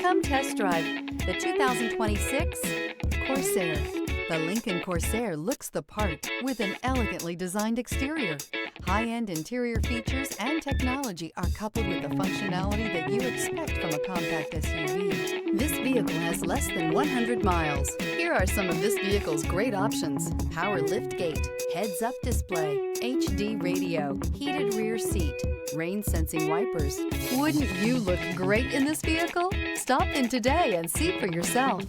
Come test drive the 2026 Corsair. The Lincoln Corsair looks the part with an elegantly designed exterior. High-end interior features and technology are coupled with the functionality that you expect from a compact SUV. This vehicle has less than 100 miles. Here are some of this vehicle's great options: power liftgate, heads-up display, HD radio, heated rear seat, rain-sensing wipers. Wouldn't you look great in this vehicle? Stop in today and see for yourself.